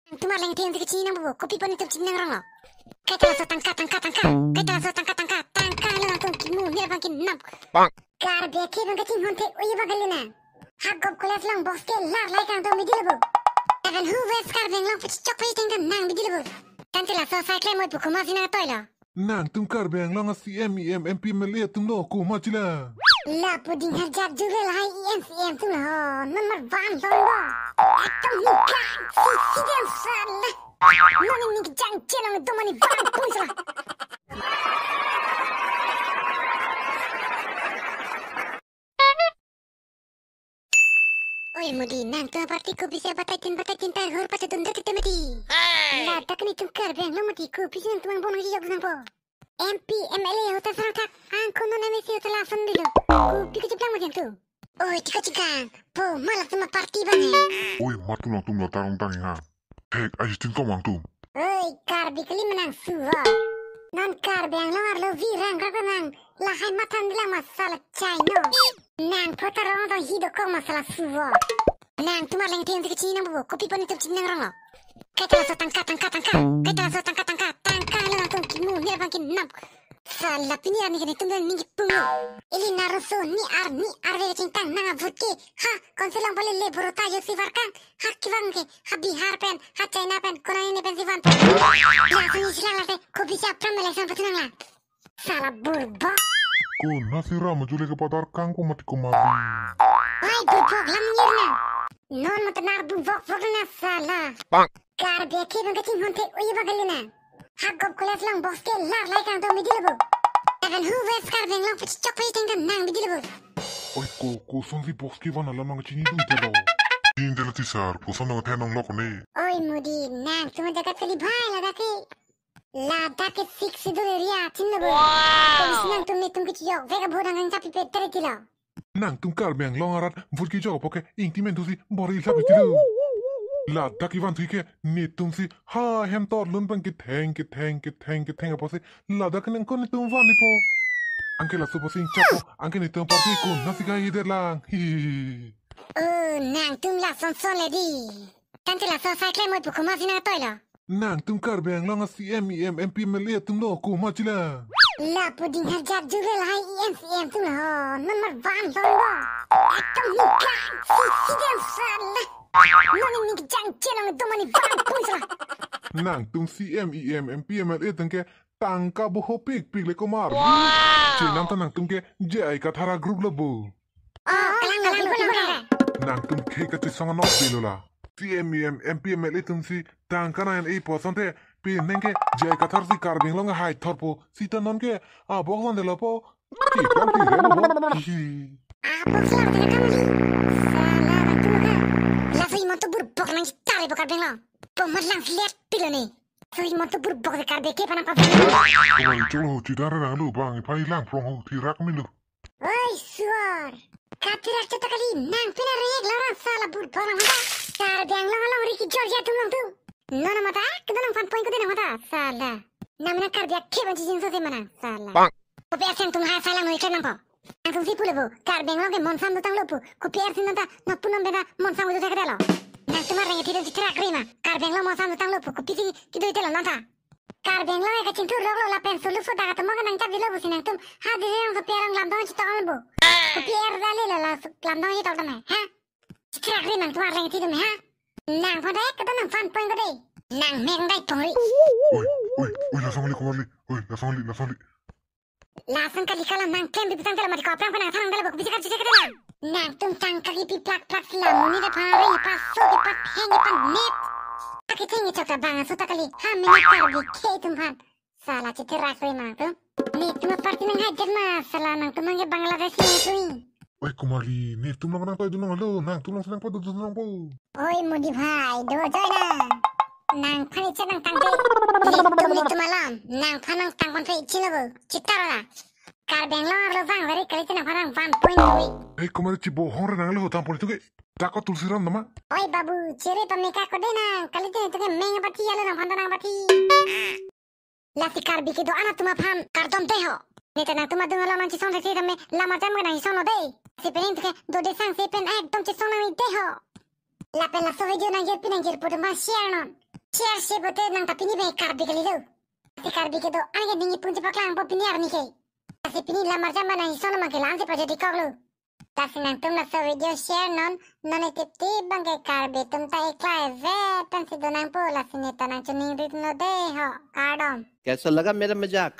Tumar lang tiyan ti Cina bo, kopi pa nito Cina ngrong lo. Kaya tala so tangka. Kaya tala so tangka lo nang kimu nir bang kin nam. Bang. Kar be ke bang kating honte uye bagalina. Hagop kolas lang boss ke lar lai kang to midilabo. Even who wes kar beng lang pich chok pich tingkan nang midilabo. Tantila so cycle mo buku ma sina toilo. Nang tum kar beng long CMEM MP melia tum lo ku ma chila. La puding harjat jurel hai EMCM tum lo. Nomor van londo. Atom nikah si dem salah. Noni nik jang chenong domani van punsla. Oi mudi nang tu parti ko bisa batatin tar hor pata tunda kita mati. La tak ni tum kar beng lo mati ko bisa tuang bonang jog nang po. MP MLA hotel saratak ang kono na mesi hotel asan dilo. Ko pika jeplang macam tu. Oi tika po malah sama parti bang. Oi, matu lang tum lo tarong tangi ha. Tek ajistin ko mang tum. Oi kar bikali menang suwa. Non kar beng lo arlo virang kakanang. Lahai matan bilang masalah China. Nang potarong do hido ko masalah suwa. Nang tumar lang tiyan ti Cina bo, kopi pa nito Cina ngrong lo. Kaya tala so tangka. Kaya tala so tangka lo nang kimu nir bang kin nam. Salah pinir ni kini tunggal ningi pungu. Ili naruso ni ar ve cintang nanga vodke. Ha konselang boleh le borota yo sivarkan. Ha kivang ke ha Bihar pen ha China pen kona ini pen sivan. Ya sunyi silang late ko bisa pramele sampai tunang la. Salah burbo. Ko nasira majule ke padar kang ko mati ko mari. Ay burbok lam nyirna. Non matanar burbok fogna salah. Bang. Kar be ke bang kating honte uye bagalina. Hagop kolas lang boss ke lar lai kang to midilabo. Even who wes kar beng lang pich chok pich tingkan nang midilabo. Oi, ko son si boss ki wana lamang chini du telo. Din dela tisar, ko son nang tenong lo ko ne. Oi mudi nang tuma jagat kali bhai lada ke sik sidure ria tinlabo. Ko nang tum ki jog vega bodang ang tapi pe tere tilo. Nang tum kar beng long arat vodki jog poke intimen tu si bori sabi tilu. La dak ivan tuike ni tum si ha hem tor lun bang ki teng apo si la dak nang kon tum van ni po. Anke la supo sing chapo anke ni tum parti ko nasika ider lang. Hi. Oh nang tum la son ledi. Tante la son cycle mo buku ma sina toilo. Nang tum kar beng long CMEM MP melia tum lo ku ma chila. La puding harjat jurel hai EMCM tum lo. Nomor van londo. Atom nikah si dem salah. Noni nik jang chenong domani van punsla. Nang tum CMEM MP melia tengke tangka bo hopik le ko mar. Chinam ta nang tum ke jai ka thara group labo. Oh kalang. Nang tum ke ka ti songa nok bilola. CMEM MP melia tum si tangka na en posante pi nenge jai ka thar si kar beng long hai thorpo sita non ke a boklan de lopo. Ti kan ti re lobo. Apa kelar dengan kamu ni? Salah waktu muka. Lah saya mau tu burbok nang cari bokar beng lo. Pemat lang lihat pilo ni. Saya mau tu burbok de kar beke panang papan. Ko mari cholo chidare nang lu bang pai lang prong ho ti rak min lu. Oi suar. Katirak cota kali nang pina reg lawan salah burbok nang mata. Kar beng long Ricky Georgia tum long tu. Nona mata kedanang fan point ko din mata. Salah. Namanya kar bek ke banci jinso se mana. Salah. Bang. Ko pe aseng tum hai salah no ikan nampo. Ang si pulabo, kar beng long ke monsam dutang lopu, ko pier sinanta, no punam beda monsam du takadelo. Nang tumar reng tido citrak rima, kar beng long monsam dutang lopu, ko pisi kido itelo nanta. Kar beng long ka cintur roglo la pen sulu so daga tomoga nang tabi lobu sinang tum, ha de reng so pierang lamdong cito albo. Ko pier dale la lamdong cito albo ha? Citrak rima tumar reng tido me ha? Nang pada ek kata nang fan point ko de. Nang meng dai pongri. Oi, la songli ko mari. Oi, la songli. Langsung kali kalam nang kem bipitang kala mati koprang panang thang dala bok bisa kerja kedala. Nang tum tang kali pi plak selam ni da pare pas so di pat hengi pan net. Taki tengi chokta bang so takali ha minit karbi ke tum han. Salah citerak remang tum. Ni tum parti nang hajar mas salah nang tum nang Bangladesh ni tui. Oi, ko mari ni tum lang nang toy dunong lo nang tum lang senang pa dunong po. Oi mudi bhai do joy na. Nang phani chanang tang de. Ni tum malam nang phanang tang kon phei chilabo chitara. Kar beng lo bang very kali chanang phanang 1.2. Ko mari chi bo hore nang lo tam poli tuke. Tako tulsiram nama. Oi babu, cere pameka ko dena. Kali tene tuke menga pati yalo nang phanang pati. Lasi kar biki do ana tuma phan kar dom deho. Neta nang tuma dunga laman chi son de tame lama jam ga nang sono de. Si penin tuke do de sang si pen ek dom chi sono ni deho. La pen la so video nang yer pinang yer puto ma share non. Share si bote nang tapi ni baik karbi kali lo. Si karbi ke do ane ningi punci paklang po piniar ni ke. Si pini lamar jamba na hisono mangkelan si project koglo. Kasi nang tum na sa video share non itip bang kay karbi tum ta iklay ve pensi do nang po la sinita nang chuning ritno de ho kardom. कैसा लगा मेरा मजाक?